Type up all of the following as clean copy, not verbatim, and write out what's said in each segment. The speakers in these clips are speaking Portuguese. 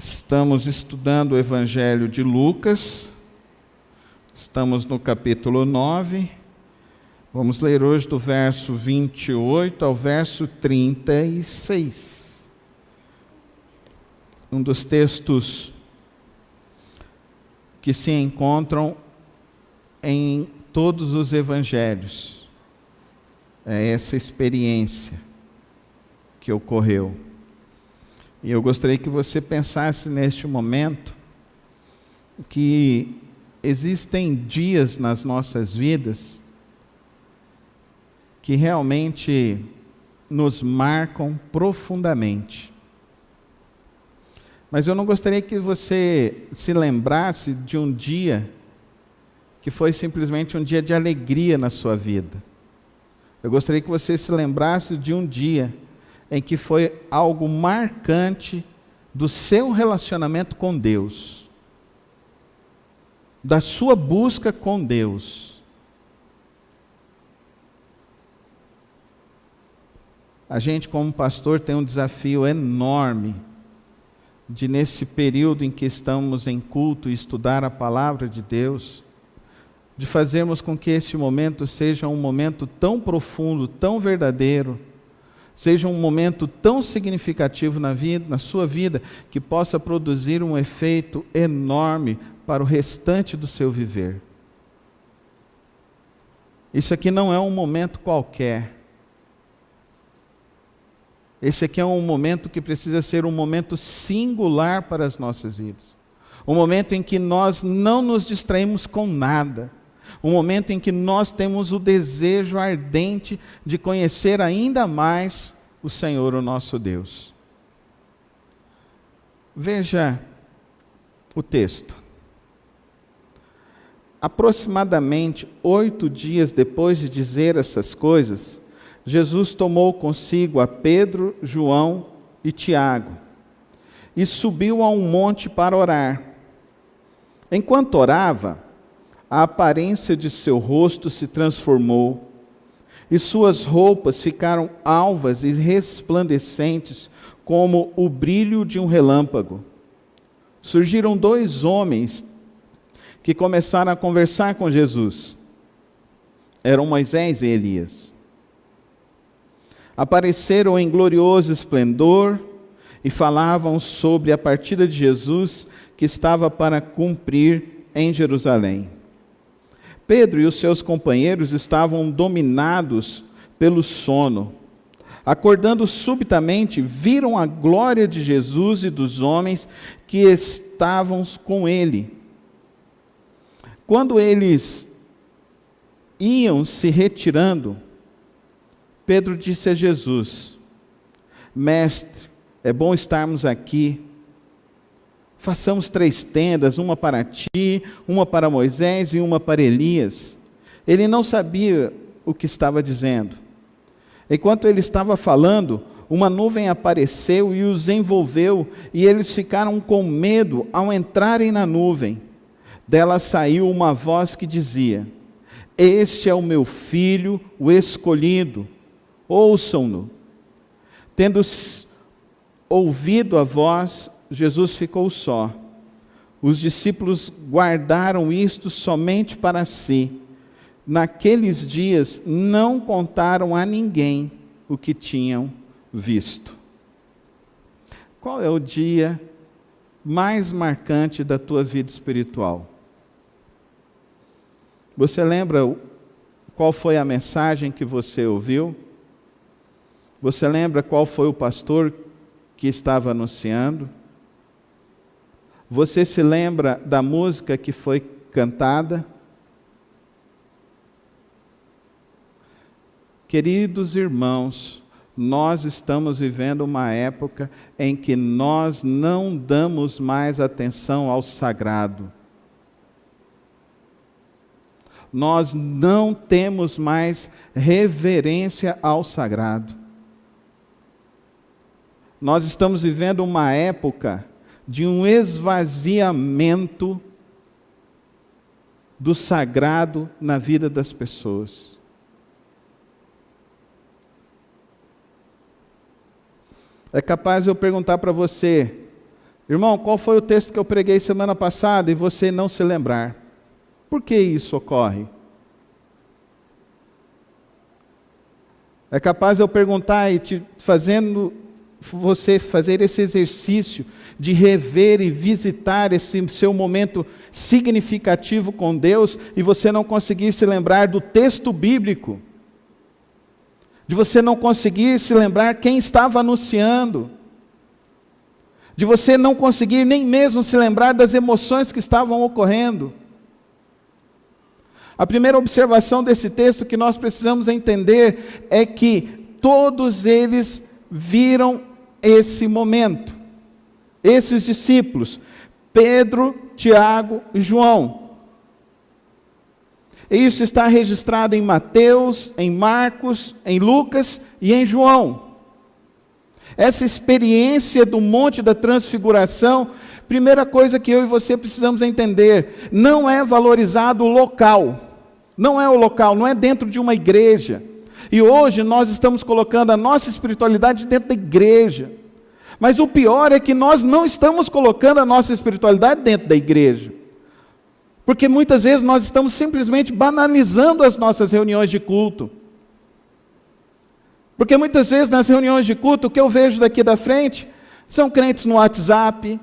Estamos estudando o Evangelho de Lucas, estamos no capítulo 9, vamos ler hoje do verso 28 ao verso 36. Um dos textos que se encontram em todos os evangelhos. É essa experiência que ocorreu. E eu gostaria que você pensasse neste momento que existem dias nas nossas vidas que realmente nos marcam profundamente. Mas eu não gostaria que você se lembrasse de um dia que foi simplesmente um dia de alegria na sua vida. Eu gostaria que você se lembrasse de um dia em que foi algo marcante do seu relacionamento com Deus, da sua busca com Deus. A gente, como pastor, tem um desafio enorme de, nesse período em que estamos em culto e estudar a palavra de Deus, de fazermos com que este momento seja um momento tão profundo, tão verdadeiro, seja um momento tão significativo na sua vida, que possa produzir um efeito enorme para o restante do seu viver. Isso aqui não é um momento qualquer. Esse aqui é um momento que precisa ser um momento singular para as nossas vidas. Um momento em que nós não nos distraímos com nada. Um momento em que nós temos o desejo ardente de conhecer ainda mais o Senhor, o nosso Deus. Veja o texto. Aproximadamente 8 dias depois de dizer essas coisas, Jesus tomou consigo a Pedro, João e Tiago e subiu a um monte para orar. Enquanto orava, a aparência de seu rosto se transformou e suas roupas ficaram alvas e resplandecentes como o brilho de um relâmpago. Surgiram 2 homens que começaram a conversar com Jesus. Eram Moisés e Elias. Apareceram em glorioso esplendor e falavam sobre a partida de Jesus que estava para cumprir em Jerusalém. Pedro e os seus companheiros estavam dominados pelo sono. Acordando subitamente, viram a glória de Jesus e dos homens que estavam com ele. Quando eles iam se retirando, Pedro disse a Jesus: Mestre, é bom estarmos aqui. Façamos 3 tendas, uma para ti, uma para Moisés e uma para Elias. Ele não sabia o que estava dizendo. Enquanto ele estava falando, uma nuvem apareceu e os envolveu, e eles ficaram com medo ao entrarem na nuvem. Dela saiu uma voz que dizia: Este é o meu filho, o escolhido, ouçam-no. Tendo ouvido a voz, Jesus ficou só. Os discípulos guardaram isto somente para si. Naqueles dias não contaram a ninguém o que tinham visto. Qual é o dia mais marcante da tua vida espiritual? Você lembra qual foi a mensagem que você ouviu? Você lembra qual foi o pastor que estava anunciando? Você se lembra da música que foi cantada? Queridos irmãos, nós estamos vivendo uma época em que nós não damos mais atenção ao sagrado. Nós não temos mais reverência ao sagrado. Nós estamos vivendo uma época de um esvaziamento do sagrado na vida das pessoas. É capaz de eu perguntar para você, Irmão, qual foi o texto que eu preguei semana passada e você não se lembrar? Por que isso ocorre? É capaz de eu perguntar e você fazer esse exercício de rever e visitar esse seu momento significativo com Deus e você não conseguir se lembrar do texto bíblico, de você não conseguir se lembrar quem estava anunciando, de você não conseguir nem mesmo se lembrar das emoções que estavam ocorrendo. A primeira observação desse texto que nós precisamos entender é que todos eles viram esse momento. Esses discípulos, Pedro, Tiago e João. Isso está registrado em Mateus, em Marcos, em Lucas e em João. Essa experiência do Monte da Transfiguração, primeira coisa que eu e você precisamos entender, não é valorizado o local. Não é o local, não é dentro de uma igreja. E hoje nós estamos colocando a nossa espiritualidade dentro da igreja. Mas o pior é que nós não estamos colocando a nossa espiritualidade dentro da igreja. Porque muitas vezes nós estamos simplesmente banalizando as nossas reuniões de culto. Porque muitas vezes nas reuniões de culto, o que eu vejo daqui da frente, são crentes no WhatsApp,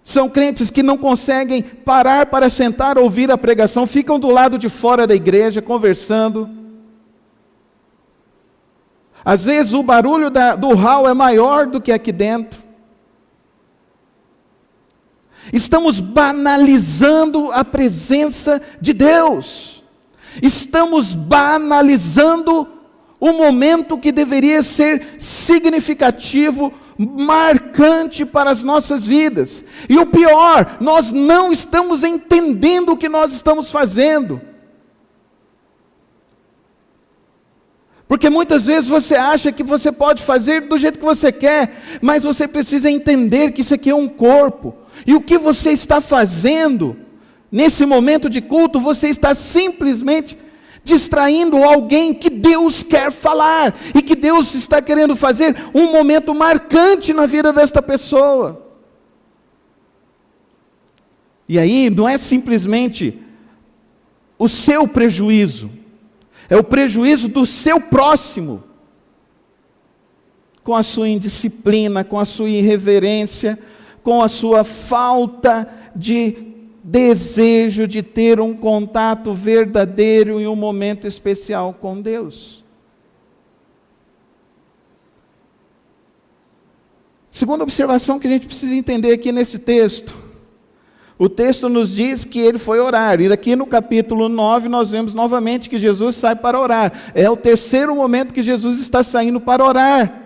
são crentes que não conseguem parar para sentar, ouvir a pregação, ficam do lado de fora da igreja, conversando. Às vezes o barulho do hall é maior do que aqui dentro. Estamos banalizando a presença de Deus. Estamos banalizando o momento que deveria ser significativo, marcante para as nossas vidas. E o pior, nós não estamos entendendo o que nós estamos fazendo. Porque muitas vezes você acha que você pode fazer do jeito que você quer, mas você precisa entender que isso aqui é um corpo. E o que você está fazendo nesse momento de culto, você está simplesmente distraindo alguém que Deus quer falar, e que Deus está querendo fazer um momento marcante na vida desta pessoa. E aí não é simplesmente o seu prejuízo, é o prejuízo do seu próximo, com a sua indisciplina, com a sua irreverência, com a sua falta de desejo de ter um contato verdadeiro em um momento especial com Deus. Segunda observação que a gente precisa entender aqui nesse texto. O texto nos diz que ele foi orar, e aqui no capítulo 9 nós vemos novamente que Jesus sai para orar. É o terceiro momento que Jesus está saindo para orar.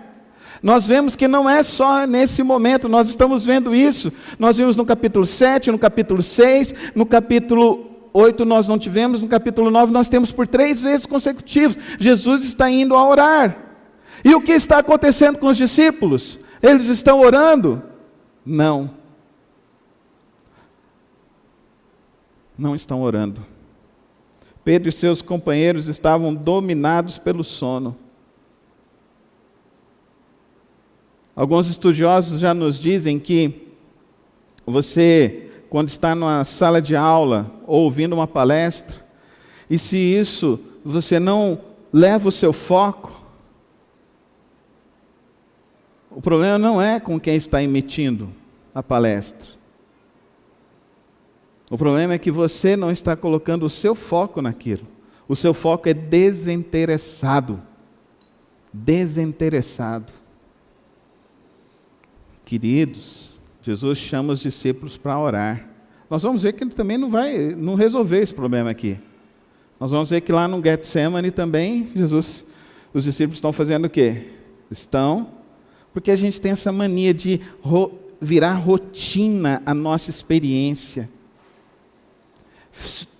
Nós vemos que não é só nesse momento, nós estamos vendo isso. Nós vimos no capítulo 7, no capítulo 6, no capítulo 8 nós não tivemos, no capítulo 9 nós temos por 3 vezes consecutivos. Jesus está indo a orar. E o que está acontecendo com os discípulos? Eles estão orando? Não. Não estão orando. Pedro e seus companheiros estavam dominados pelo sono. Alguns estudiosos já nos dizem que você, quando está numa sala de aula ou ouvindo uma palestra, e se isso você não leva o seu foco, o problema não é com quem está emitindo a palestra. O problema é que você não está colocando o seu foco naquilo. O seu foco é desinteressado. Desinteressado. Queridos, Jesus chama os discípulos para orar. Nós vamos ver que ele também não vai resolver esse problema aqui. Nós vamos ver que lá no Getsemane também, os discípulos estão fazendo o quê? Porque a gente tem essa mania de virar rotina a nossa experiência.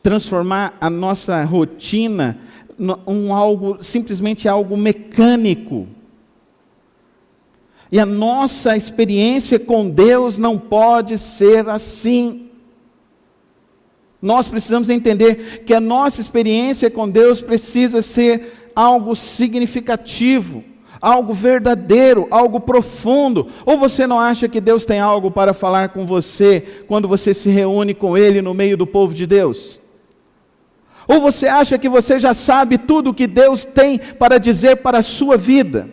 Transformar a nossa rotina simplesmente algo mecânico. E a nossa experiência com Deus não pode ser assim. Nós precisamos entender que a nossa experiência com Deus precisa ser algo significativo, algo verdadeiro, algo profundo. Ou você não acha que Deus tem algo para falar com você quando você se reúne com Ele no meio do povo de Deus? Ou você acha que você já sabe tudo o que Deus tem para dizer para a sua vida?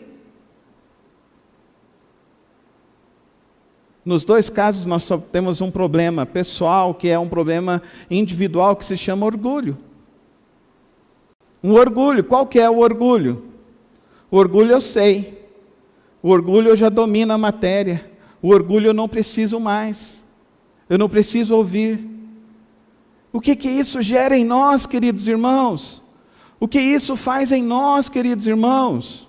Nos dois casos nós só temos um problema pessoal, que é um problema individual, que se chama orgulho. Um orgulho, qual que é o orgulho? O orgulho eu sei, o orgulho eu já domino a matéria, o orgulho eu não preciso mais, eu não preciso ouvir. O que isso gera em nós, queridos irmãos? O que isso faz em nós, queridos irmãos?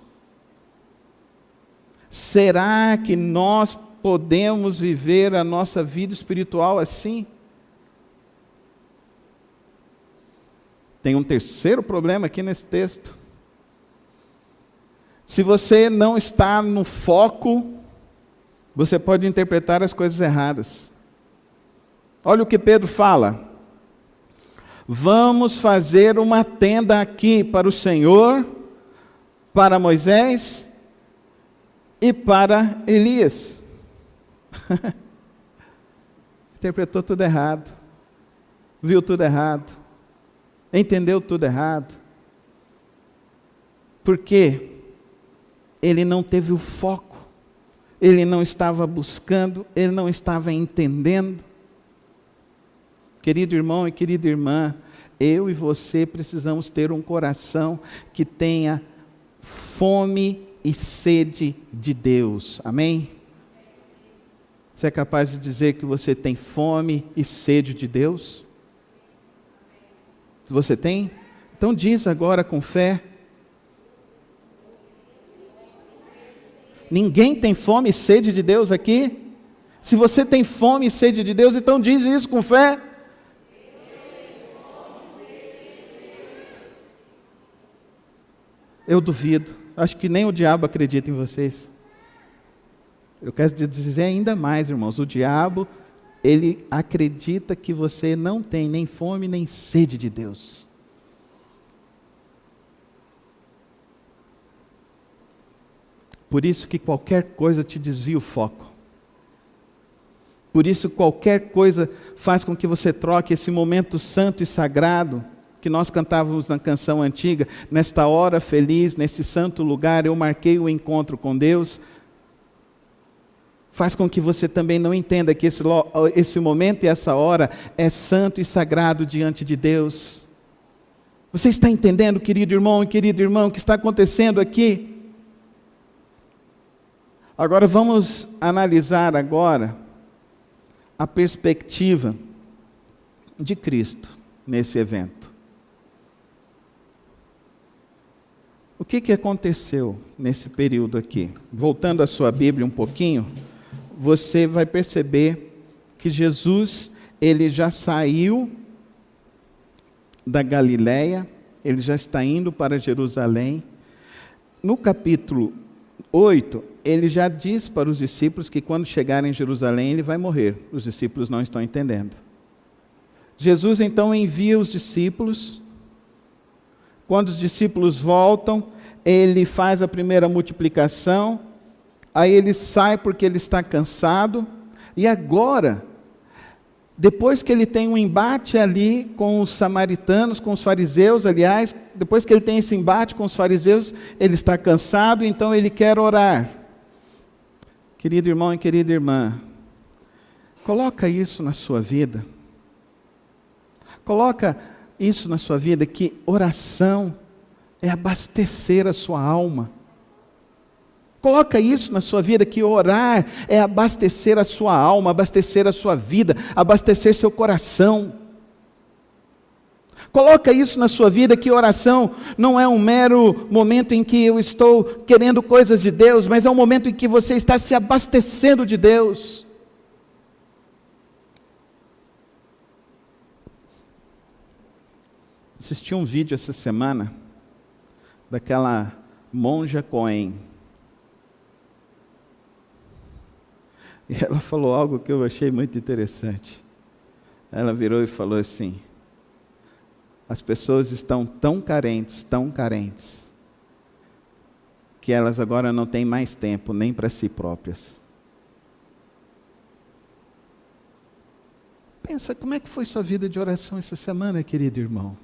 Será que nós podemos viver a nossa vida espiritual assim? Tem um terceiro problema aqui nesse texto. Se você não está no foco, você pode interpretar as coisas erradas. Olha o que Pedro fala. Vamos fazer uma tenda aqui para o Senhor, para Moisés e para Elias. Interpretou tudo errado, viu tudo errado, entendeu tudo errado. Por quê? Ele não teve o foco, ele não estava buscando, ele não estava entendendo. Querido irmão e querida irmã, eu e você precisamos ter um coração que tenha fome e sede de Deus, amém? Você é capaz de dizer que você tem fome e sede de Deus? Você tem? Então diz agora com fé. Ninguém tem fome e sede de Deus aqui? Se você tem fome e sede de Deus, então diz isso com fé. Eu duvido. Acho que nem o diabo acredita em vocês. Eu quero te dizer ainda mais, irmãos. O diabo, ele acredita que você não tem nem fome nem sede de Deus. Por isso que qualquer coisa te desvia o foco. Por isso qualquer coisa faz com que você troque esse momento santo e sagrado que nós cantávamos na canção antiga. Nesta hora feliz, nesse santo lugar, eu marquei o encontro com Deus. Faz com que você também não entenda que esse momento e essa hora é santo e sagrado diante de Deus. Você está entendendo, querido irmão e querido irmão, o que está acontecendo aqui? Agora vamos analisar agora a perspectiva de Cristo nesse evento. O que aconteceu nesse período aqui? Voltando à sua Bíblia um pouquinho, você vai perceber que Jesus, ele já saiu da Galileia, ele já está indo para Jerusalém. No capítulo 8, ele já diz para os discípulos que quando chegarem em Jerusalém, ele vai morrer. Os discípulos não estão entendendo. Jesus então envia os discípulos. Quando os discípulos voltam, ele faz a primeira multiplicação, aí ele sai porque ele está cansado, e agora, depois que ele tem um embate ali com os samaritanos, com os fariseus, aliás, depois que ele tem esse embate com os fariseus, ele está cansado, então ele quer orar. Querido irmão e querida irmã, coloca isso na sua vida. Coloca isso na sua vida, que oração é abastecer a sua alma. Coloca isso na sua vida, que orar é abastecer a sua alma, abastecer a sua vida, abastecer seu coração. Coloca isso na sua vida, que oração não é um mero momento em que eu estou querendo coisas de Deus, mas é um momento em que você está se abastecendo de Deus. Assisti um vídeo essa semana daquela monja Cohen. E ela falou algo que eu achei muito interessante. Ela virou e falou assim: as pessoas estão tão carentes, que elas agora não têm mais tempo nem para si próprias. Pensa, como é que foi sua vida de oração essa semana, querido irmão?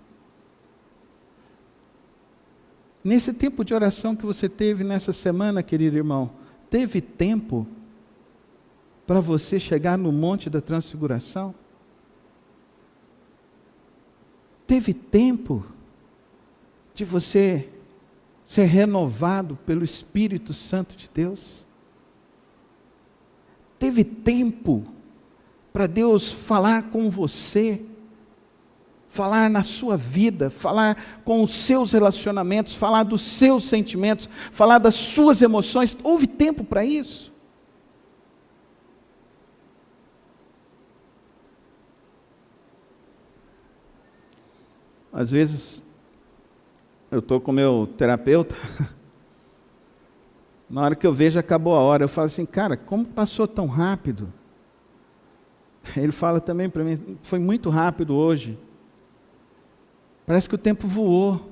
Nesse tempo de oração que você teve nessa semana, querido irmão, teve tempo para você chegar no Monte da Transfiguração? Teve tempo de você ser renovado pelo Espírito Santo de Deus? Teve tempo para Deus falar com você, falar na sua vida, falar com os seus relacionamentos, falar dos seus sentimentos, falar das suas emoções? Houve tempo para isso? Às vezes, eu estou com o meu terapeuta, na hora que eu vejo acabou a hora, eu falo assim, cara, como passou tão rápido? Ele fala também para mim, foi muito rápido hoje. Parece que o tempo voou.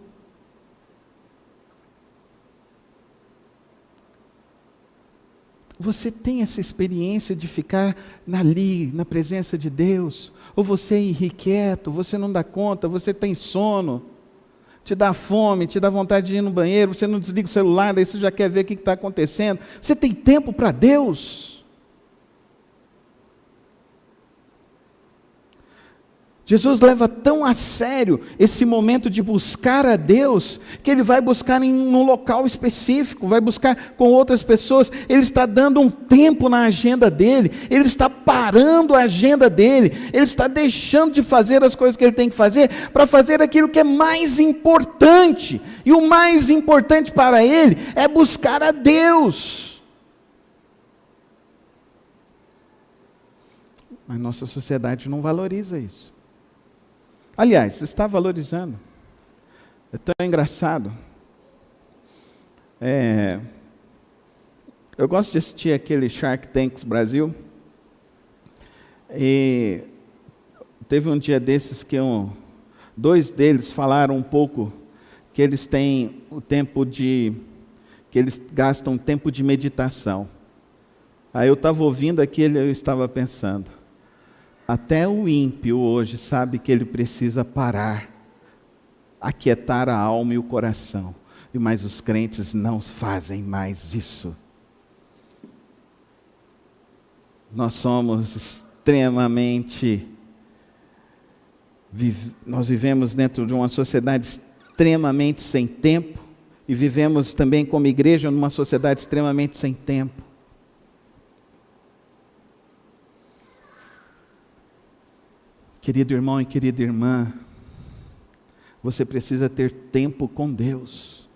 Você tem essa experiência de ficar ali, na presença de Deus? Ou você é irrequieto, você não dá conta, você tem sono, te dá fome, te dá vontade de ir no banheiro, você não desliga o celular, daí você já quer ver o que está acontecendo. Você tem tempo para Deus? Jesus leva tão a sério esse momento de buscar a Deus, que Ele vai buscar em um local específico, vai buscar com outras pessoas. Ele está dando um tempo na agenda dele, Ele está parando a agenda dele, Ele está deixando de fazer as coisas que Ele tem que fazer, para fazer aquilo que é mais importante, e o mais importante para Ele é buscar a Deus. Mas nossa sociedade não valoriza isso. Aliás, está valorizando. É tão engraçado. Eu gosto de assistir aquele Shark Tanks Brasil. E teve um dia desses que dois deles falaram um pouco que eles têm o tempo que eles gastam tempo de meditação. Aí eu estava ouvindo aquilo e eu estava pensando, até o ímpio hoje sabe que ele precisa parar, aquietar a alma e o coração, mas os crentes não fazem mais isso. Nós somos extremamente, nós vivemos dentro de uma sociedade extremamente sem tempo, e vivemos também como igreja numa sociedade extremamente sem tempo. Querido irmão e querida irmã, você precisa ter tempo com Deus,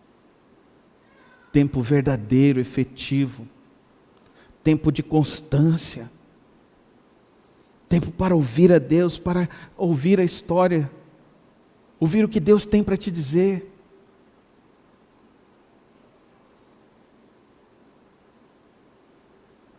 tempo verdadeiro, efetivo, tempo de constância, tempo para ouvir a Deus, para ouvir a história, ouvir o que Deus tem para te dizer.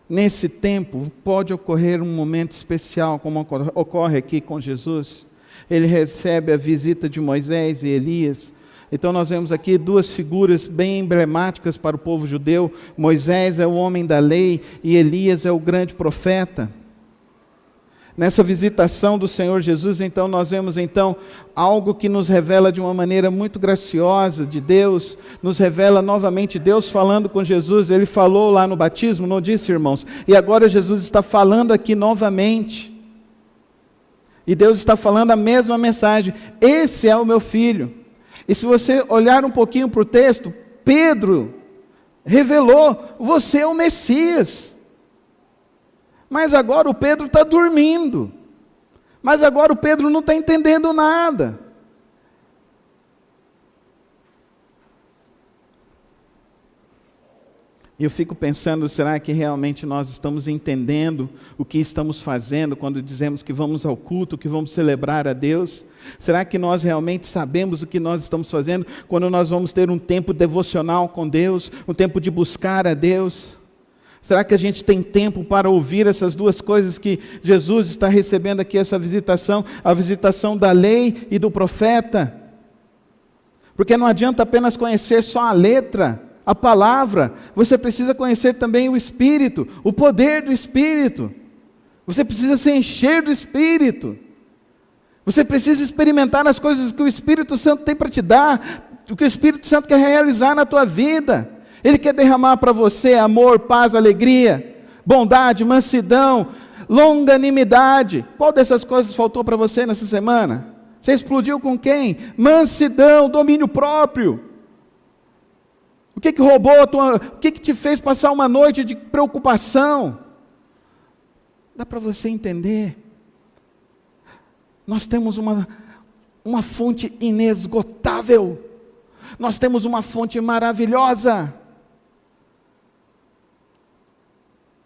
Nesse tempo, pode ocorrer um momento especial, como ocorre aqui com Jesus. Ele recebe a visita de Moisés e Elias. Então nós vemos aqui duas figuras bem emblemáticas para o povo judeu. Moisés é o homem da lei e Elias é o grande profeta. Nessa visitação do Senhor Jesus, então, nós vemos algo que nos revela de uma maneira muito graciosa de Deus, nos revela novamente Deus falando com Jesus. Ele falou lá no batismo, não disse, irmãos? E agora Jesus está falando aqui novamente. E Deus está falando a mesma mensagem: esse é o meu filho. E se você olhar um pouquinho para o texto, Pedro revelou: você é o Messias. Mas agora o Pedro está dormindo. Mas agora o Pedro não está entendendo nada. E eu fico pensando, será que realmente nós estamos entendendo o que estamos fazendo quando dizemos que vamos ao culto, que vamos celebrar a Deus? Será que nós realmente sabemos o que nós estamos fazendo quando nós vamos ter um tempo devocional com Deus, um tempo de buscar a Deus? Será que a gente tem tempo para ouvir essas duas coisas que Jesus está recebendo aqui, essa visitação, a visitação da lei e do profeta? Porque não adianta apenas conhecer só a letra a palavra, você precisa conhecer também o Espírito, o poder do Espírito. Você precisa se encher do Espírito. Você precisa experimentar as coisas que o Espírito Santo tem para te dar, o que o Espírito Santo quer realizar na tua vida. Ele quer derramar para você amor, paz, alegria, bondade, mansidão, longanimidade. Qual dessas coisas faltou para você nessa semana? Você explodiu com quem? Mansidão, domínio próprio. O que roubou o que te fez passar uma noite de preocupação? Dá para você entender? Nós temos uma fonte inesgotável. Nós temos uma fonte maravilhosa.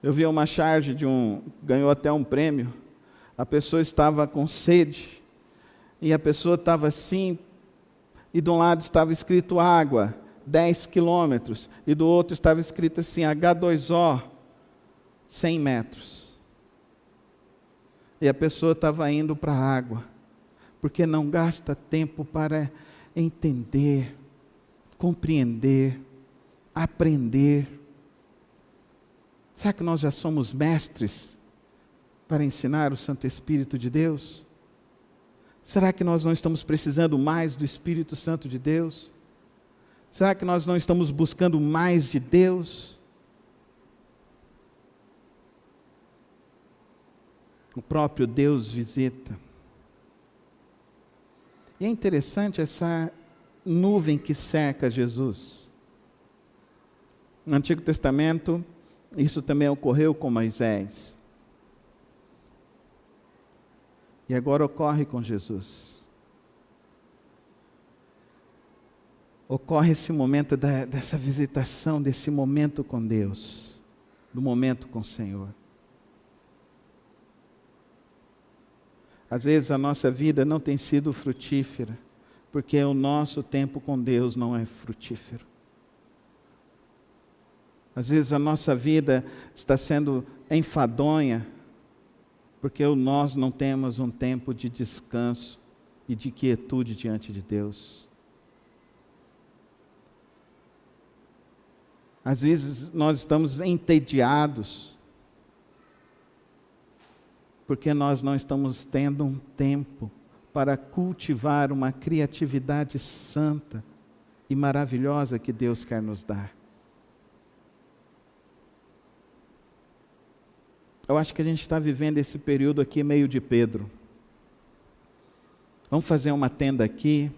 Eu vi uma charge ganhou até um prêmio. A pessoa estava com sede, e a pessoa estava assim, e de um lado estava escrito água, 10 quilômetros, e do outro estava escrito assim, H2O, 100 metros. E a pessoa estava indo para a água, porque não gasta tempo para entender, compreender, aprender. Será que nós já somos mestres para ensinar o Santo Espírito de Deus? Será que nós não estamos precisando mais do Espírito Santo de Deus? Será que nós não estamos buscando mais de Deus? O próprio Deus visita. E é interessante essa nuvem que cerca Jesus. No Antigo Testamento, isso também ocorreu com Moisés. E agora ocorre com Jesus. Ocorre esse momento dessa visitação, desse momento com Deus, do momento com o Senhor. Às vezes a nossa vida não tem sido frutífera, porque o nosso tempo com Deus não é frutífero. Às vezes a nossa vida está sendo enfadonha, porque nós não temos um tempo de descanso e de quietude diante de Deus. Às vezes nós estamos entediados, porque nós não estamos tendo um tempo para cultivar uma criatividade santa e maravilhosa que Deus quer nos dar. Eu acho que a gente está vivendo esse período aqui meio de Pedro. Vamos fazer uma tenda aqui,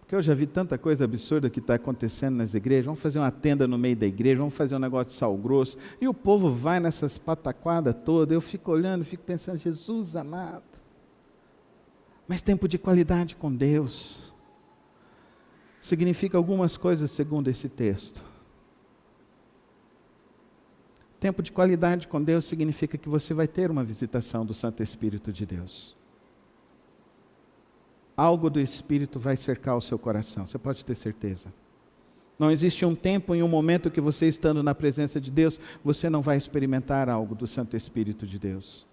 porque eu já vi tanta coisa absurda que está acontecendo nas igrejas. Vamos fazer uma tenda no meio da igreja, vamos fazer um negócio de sal grosso, e o povo vai nessas pataquadas todas. Eu fico olhando, fico pensando, Jesus amado. Mas tempo de qualidade com Deus significa algumas coisas segundo esse texto. Tempo de qualidade com Deus significa que você vai ter uma visitação do Santo Espírito de Deus. Algo do Espírito vai cercar o seu coração, você pode ter certeza. Não existe um tempo e um momento que você estando na presença de Deus, você não vai experimentar algo do Santo Espírito de Deus.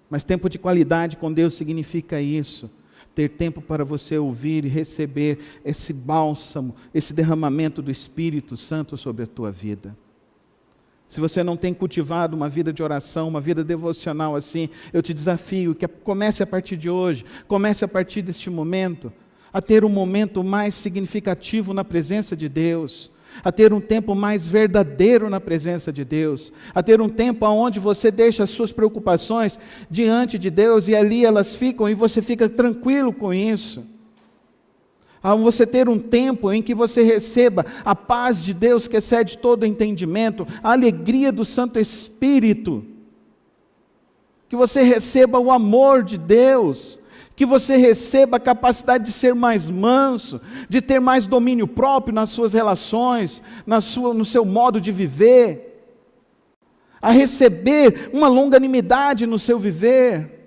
Mas tempo de qualidade com Deus significa isso. Ter tempo para você ouvir e receber esse bálsamo, esse derramamento do Espírito Santo sobre a tua vida. Se você não tem cultivado uma vida de oração, uma vida devocional assim, eu te desafio que comece a partir de hoje, comece a partir deste momento, a ter um momento mais significativo na presença de Deus, a ter um tempo mais verdadeiro na presença de Deus, a ter um tempo onde você deixa as suas preocupações diante de Deus e ali elas ficam e você fica tranquilo com isso. A você ter um tempo em que você receba a paz de Deus que excede todo entendimento, a alegria do Santo Espírito, que você receba o amor de Deus, que você receba a capacidade de ser mais manso, de ter mais domínio próprio nas suas relações, no seu modo de viver, a receber uma longanimidade no seu viver.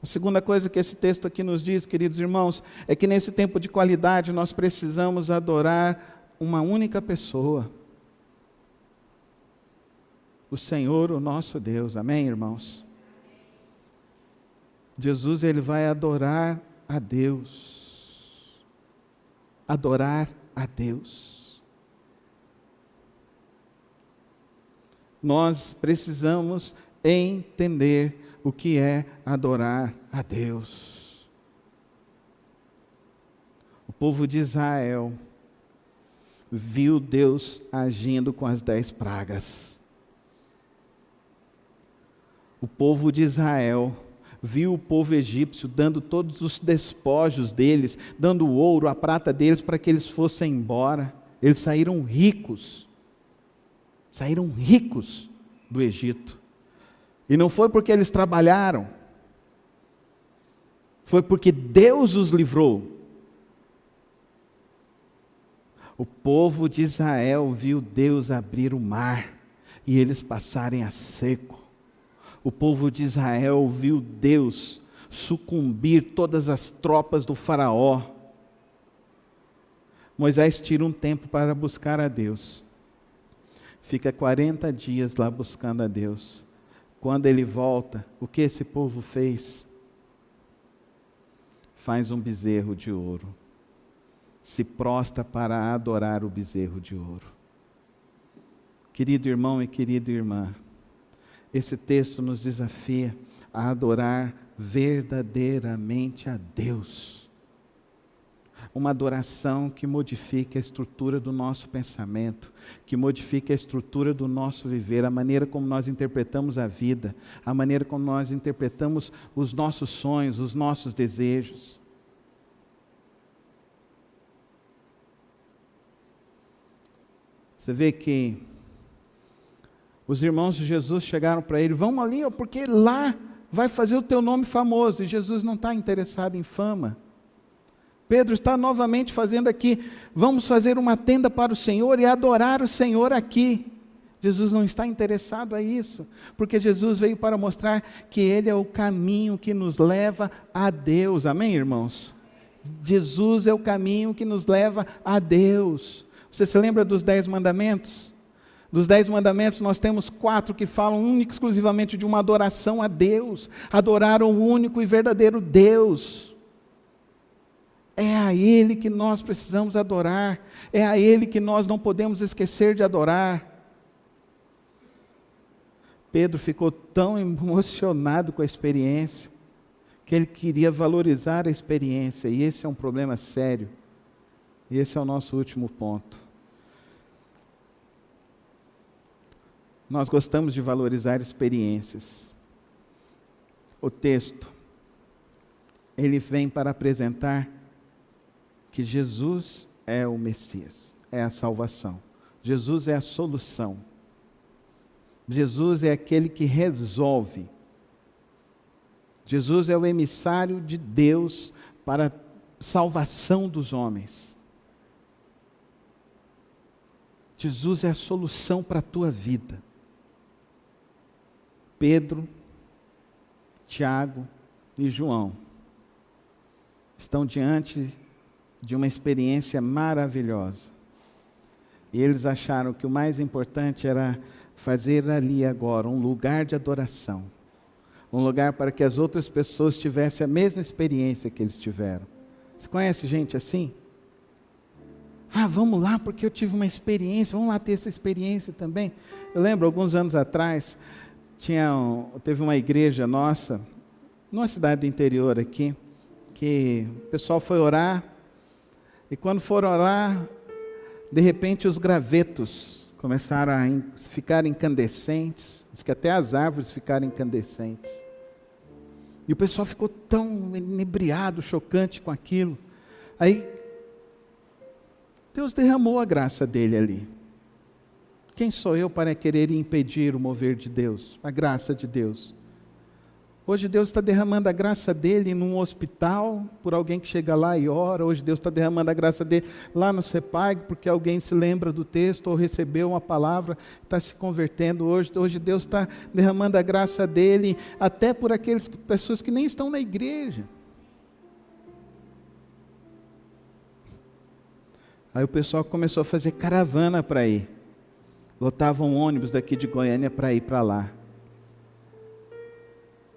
A segunda coisa que esse texto aqui nos diz, queridos irmãos, é que nesse tempo de qualidade nós precisamos adorar uma única pessoa. O Senhor, o nosso Deus. Amém, irmãos? Jesus, Ele vai adorar a Deus. Adorar a Deus. Nós precisamos entender o que é adorar a Deus. O povo de Israel viu Deus agindo com as 10 pragas. O povo de Israel viu o povo egípcio dando todos os despojos deles, dando o ouro, a prata deles para que eles fossem embora. Eles saíram ricos do Egito. E não foi porque eles trabalharam, foi porque Deus os livrou. O povo de Israel viu Deus abrir o mar e eles passarem a seco. O povo de Israel viu Deus sucumbir todas as tropas do faraó. Moisés tira um tempo para buscar a Deus. Fica 40 dias lá buscando a Deus. Quando ele volta, o que esse povo fez? Faz um bezerro de ouro. Se prostra para adorar o bezerro de ouro. Querido irmão e querida irmã, esse texto nos desafia a adorar verdadeiramente a Deus. Uma adoração que modifique a estrutura do nosso pensamento, que modifique a estrutura do nosso viver, a maneira como nós interpretamos a vida, a maneira como nós interpretamos os nossos sonhos, os nossos desejos. Você vê que os irmãos de Jesus chegaram para ele, vamos ali, porque lá vai fazer o teu nome famoso. E Jesus não está interessado em fama. Pedro está novamente fazendo aqui, vamos fazer uma tenda para o Senhor e adorar o Senhor aqui. Jesus não está interessado a isso, porque Jesus veio para mostrar que Ele é o caminho que nos leva a Deus. Amém, irmãos? Jesus é o caminho que nos leva a Deus. Você se lembra dos 10 mandamentos? Dos 10 mandamentos nós temos 4 que falam única e exclusivamente de uma adoração a Deus. Adorar o único e verdadeiro Deus. É a Ele que nós precisamos adorar. É a Ele que nós não podemos esquecer de adorar. Pedro ficou tão emocionado com a experiência, que ele queria valorizar a experiência. E esse é um problema sério. E esse é o nosso último ponto. Nós gostamos de valorizar experiências. O texto, ele vem para apresentar que Jesus é o Messias, é a salvação. Jesus é a solução. Jesus é aquele que resolve. Jesus é o emissário de Deus para a salvação dos homens. Jesus é a solução para a tua vida. Pedro, Tiago e João estão diante de uma experiência maravilhosa. E eles acharam que o mais importante era fazer ali agora um lugar de adoração. Um lugar para que as outras pessoas tivessem a mesma experiência que eles tiveram. Você conhece gente assim? Vamos lá porque eu tive uma experiência, vamos lá ter essa experiência também. Eu lembro, alguns anos atrás, teve uma igreja nossa, numa cidade do interior aqui, que o pessoal foi orar, e quando foram orar, de repente os gravetos começaram a ficar incandescentes, diz que até as árvores ficaram incandescentes. E o pessoal ficou tão inebriado, chocante com aquilo. Aí, Deus derramou a graça dele ali. Quem sou eu para querer impedir o mover de Deus? A graça de Deus. Hoje Deus está derramando a graça dele num hospital, por alguém que chega lá e ora. Hoje Deus está derramando a graça dele lá no CEPAG, porque alguém se lembra do texto ou recebeu uma palavra, está se convertendo. Hoje Deus está derramando a graça dele até por aquelas pessoas que nem estão na igreja. Aí o pessoal começou a fazer caravana para ir. Lotavam um ônibus daqui de Goiânia para ir para lá.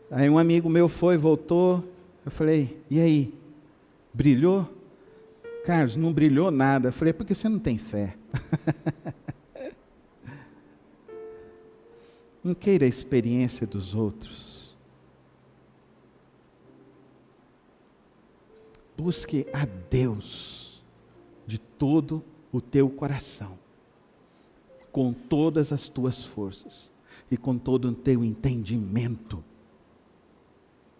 Aí um amigo meu foi, voltou. Eu falei, e aí? Brilhou? Carlos, não brilhou nada. Eu falei, porque você não tem fé. Não queira a experiência dos outros. Busque a Deus de todo o teu coração, com todas as tuas forças e com todo o teu entendimento.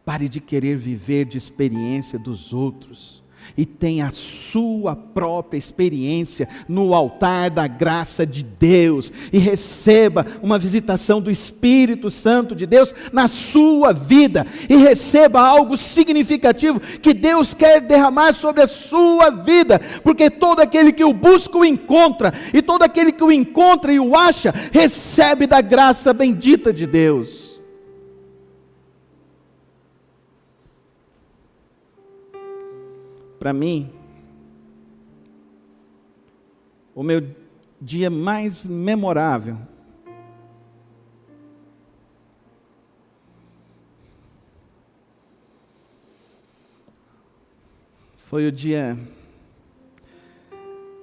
Pare de querer viver de experiência dos outros e tenha a sua própria experiência no altar da graça de Deus e receba uma visitação do Espírito Santo de Deus na sua vida e receba algo significativo que Deus quer derramar sobre a sua vida, porque todo aquele que o busca o encontra, e todo aquele que o encontra e o acha recebe da graça bendita de Deus. Para mim, o meu dia mais memorável foi o dia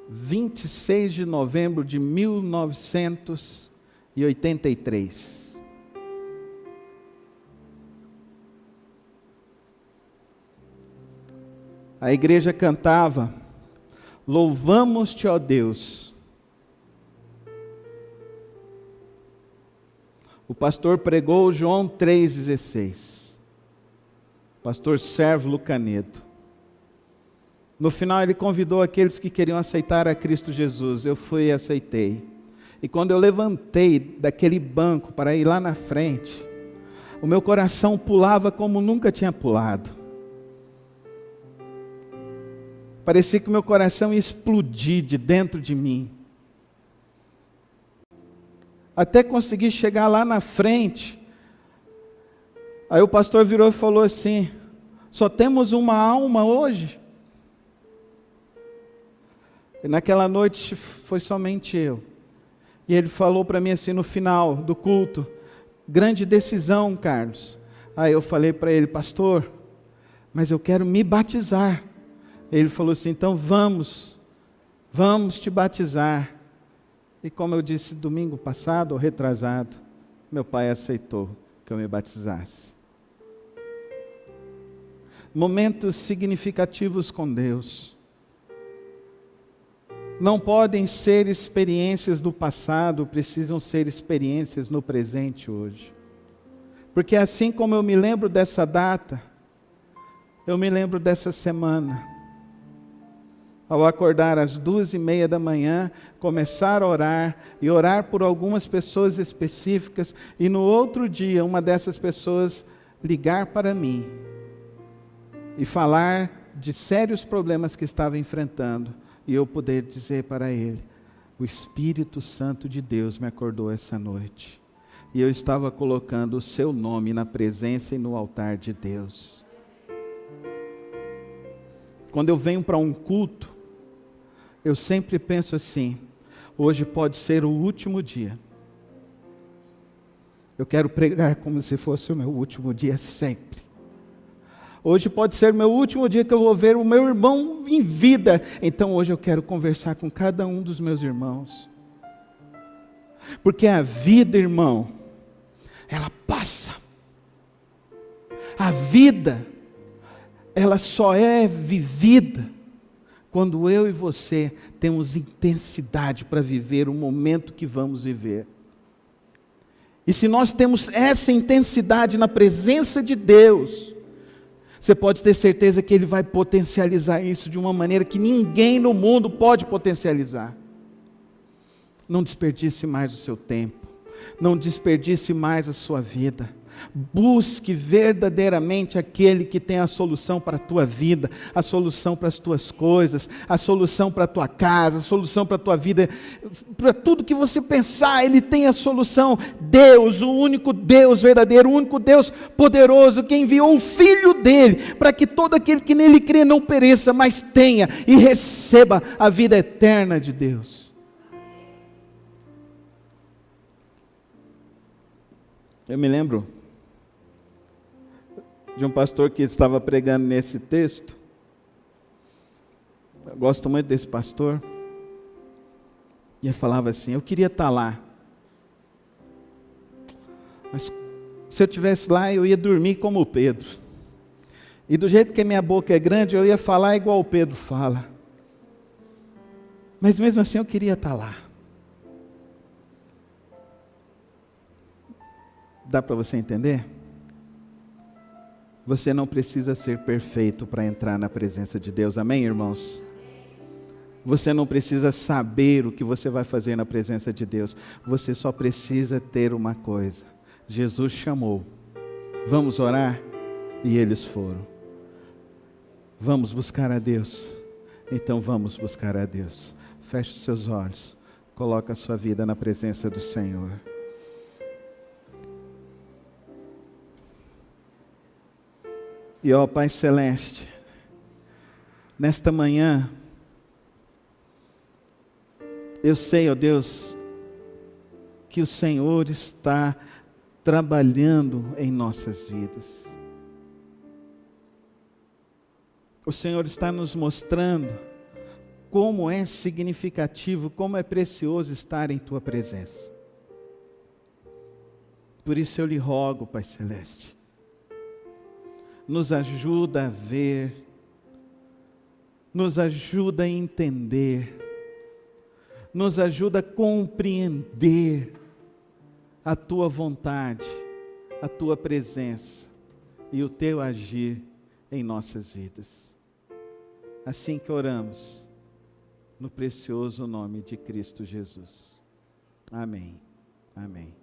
26 de novembro de 1983. A igreja cantava, louvamos-te, ó Deus. O pastor pregou João 3,16. Pastor Sérvulo Canedo. No final ele convidou aqueles que queriam aceitar a Cristo Jesus. Eu fui e aceitei. E quando eu levantei daquele banco para ir lá na frente, o meu coração pulava como nunca tinha pulado. Parecia que o meu coração ia explodir de dentro de mim. Até conseguir chegar lá na frente. Aí o pastor virou e falou assim, só temos uma alma hoje? E naquela noite foi somente eu. E ele falou para mim assim no final do culto, grande decisão, Carlos. Aí eu falei para ele, pastor, mas eu quero me batizar. Ele falou assim, então vamos te batizar. E como eu disse domingo passado, ou retrasado, meu pai aceitou que eu me batizasse. Momentos significativos com Deus. Não podem ser experiências do passado, precisam ser experiências no presente hoje. Porque assim como eu me lembro dessa data, eu me lembro dessa semana. Ao acordar às 2:30 da manhã, começar a orar e orar por algumas pessoas específicas, e no outro dia uma dessas pessoas ligar para mim e falar de sérios problemas que estava enfrentando, e eu poder dizer para ele, o Espírito Santo de Deus me acordou essa noite, e eu estava colocando o seu nome na presença e no altar de Deus. Quando eu venho para um culto, eu sempre penso assim, hoje pode ser o último dia. Eu quero pregar como se fosse o meu último dia sempre. Hoje pode ser o meu último dia que eu vou ver o meu irmão em vida. Então hoje eu quero conversar com cada um dos meus irmãos. Porque a vida, irmão, ela passa. A vida, ela só é vivida quando eu e você temos intensidade para viver o momento que vamos viver. E se nós temos essa intensidade na presença de Deus, você pode ter certeza que Ele vai potencializar isso de uma maneira que ninguém no mundo pode potencializar. Não desperdice mais o seu tempo, não desperdice mais a sua vida. Busque verdadeiramente aquele que tem a solução para a tua vida, a solução para as tuas coisas, a solução para a tua casa, a solução para a tua vida, para tudo que você pensar, Ele tem a solução. Deus, o único Deus verdadeiro, o único Deus poderoso, que enviou o Filho dEle, para que todo aquele que nele crê não pereça, mas tenha e receba a vida eterna de Deus. Eu me lembro de um pastor que estava pregando nesse texto, gosto muito desse pastor. E ele falava assim: eu queria estar lá. Mas se eu estivesse lá, eu ia dormir como o Pedro. E do jeito que a minha boca é grande, eu ia falar igual o Pedro fala. Mas mesmo assim eu queria estar lá. Dá para você entender? Você não precisa ser perfeito para entrar na presença de Deus. Amém, irmãos? Você não precisa saber o que você vai fazer na presença de Deus. Você só precisa ter uma coisa. Jesus chamou. Vamos orar? E eles foram. Vamos buscar a Deus? Então vamos buscar a Deus. Feche os seus olhos. Coloca a sua vida na presença do Senhor. E ó Pai Celeste, nesta manhã, eu sei, ó Deus, que o Senhor está trabalhando em nossas vidas. O Senhor está nos mostrando como é significativo, como é precioso estar em Tua presença. Por isso eu lhe rogo, Pai Celeste, nos ajuda a ver, nos ajuda a entender, nos ajuda a compreender a Tua vontade, a Tua presença e o Teu agir em nossas vidas. Assim que oramos, no precioso nome de Cristo Jesus. Amém. Amém.